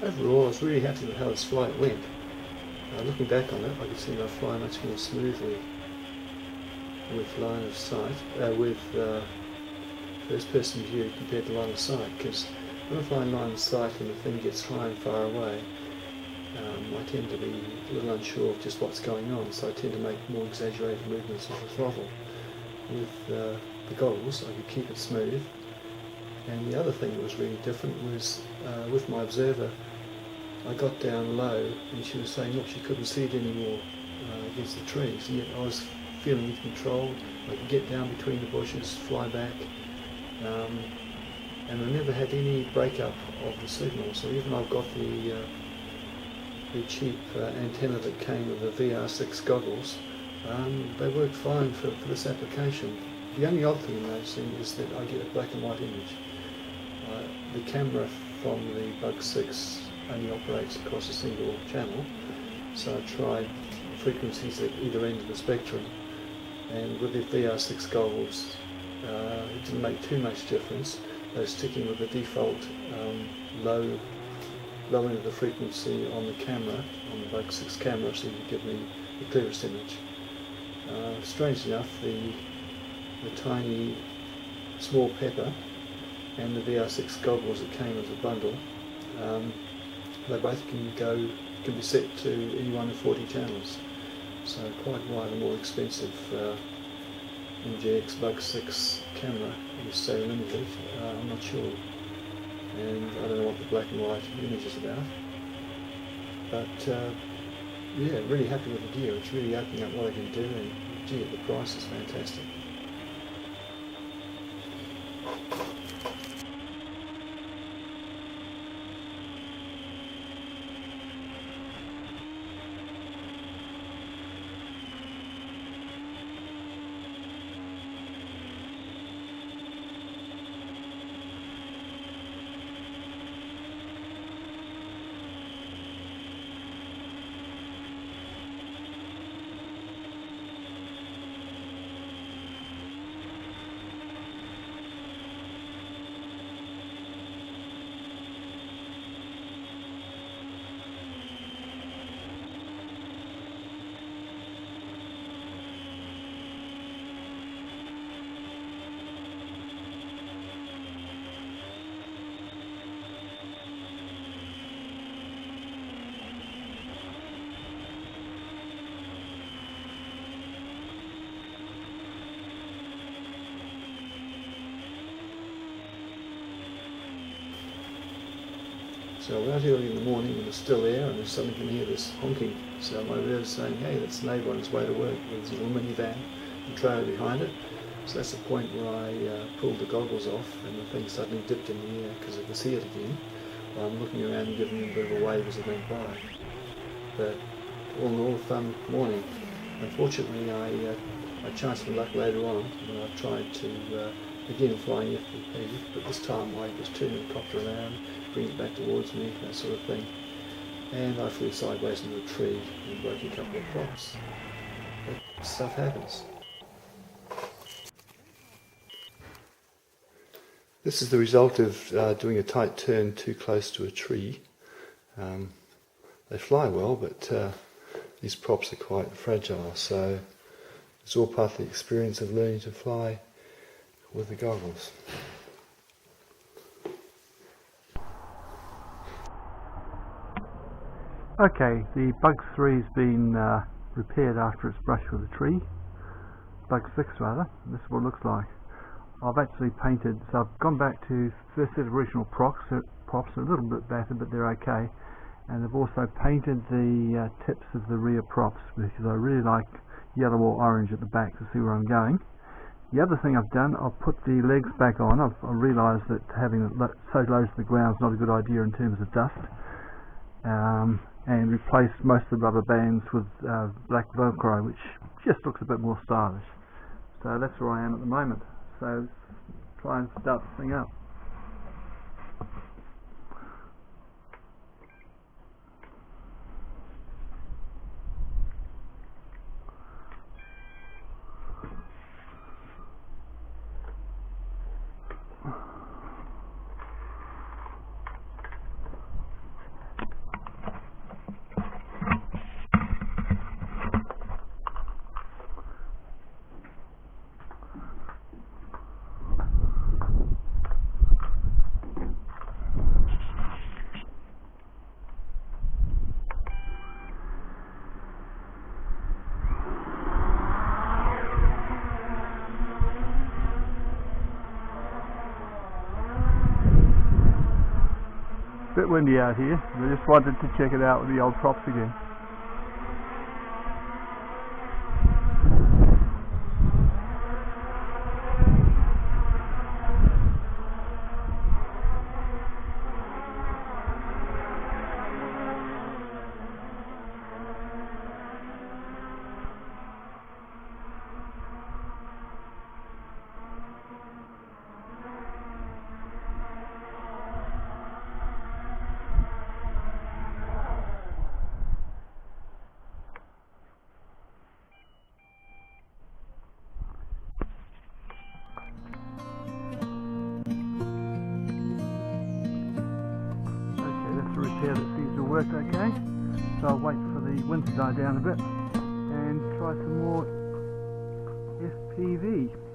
overall I was really happy with how this flight went. Looking back on it, I could see I fly much more smoothly with line of sight, with first person view compared to line of sight, because when I fly in line of sight and the thing gets high and far away, I tend to be a little unsure of just what's going on, so I tend to make more exaggerated movements of the throttle. With the goggles I could keep it smooth, and the other thing that was really different was with my observer I got down low and she was saying look, she couldn't see it anymore against the trees, and yet I was feeling in control. I could get down between the bushes, fly back, and I never had any breakup of the signal. So even though I've got the cheap antenna that came with the VR6 goggles, they work fine for this application. The only odd thing I'm noticing is that I get a black and white image. The camera from the Bug 6 only operates across a single channel, so I tried frequencies at either end of the spectrum, and with the VR6 goggles it didn't make too much difference. They were sticking with the default low end of the frequency on the camera, on the Bug 6 camera, so you could give me the clearest image. Strangely enough, the tiny small pepper and the VR6 goggles that came as a bundle, they both can be set to any one of 40 channels. So quite why the more expensive MJX Bugs 6 camera is so limited, I'm not sure. And I don't know what the black and white image is about. But yeah, really happy with the gear. It's really opening up what I can do, and gee, the price is fantastic. So out early in the morning when it's still there, and if someone can hear this honking sound, my radio is saying, hey, that's the neighbour on his way to work with a little minivan and trailer behind it. So that's the point where I pulled the goggles off and the thing suddenly dipped in the air because I could see it again. I'm looking around and giving him a bit of a wave as it went by. But all in all, a fun morning. Unfortunately, I chanced my luck later on when I tried to again flying FPV, but this time I just turned the copter around, bring it back towards me, that sort of thing. And I flew sideways into a tree and broke a couple of props. But stuff happens. This is the result of doing a tight turn too close to a tree. They fly well, but these props are quite fragile, so it's all part of the experience of learning to fly with the goggles. Okay, the Bug 3 has been repaired after it's brushed with a tree. Bug 6 rather. This is what it looks like. I've actually painted, so I've gone back to first set of original props. Are a little bit battered, but they're okay. And I've also painted the tips of the rear props because I really like yellow or orange at the back to see where I'm going. The other thing I've done, I've put the legs back on. I've realised that having it so low to the ground is not a good idea in terms of dust. And replaced most of the rubber bands with black Velcro, which just looks a bit more stylish. So that's where I am at the moment. So let's try and start the thing up. Bit windy out here. I just wanted to check it out with the old props again. Repair that seems to have worked okay, so I'll wait for the wind to die down a bit and try some more FPV.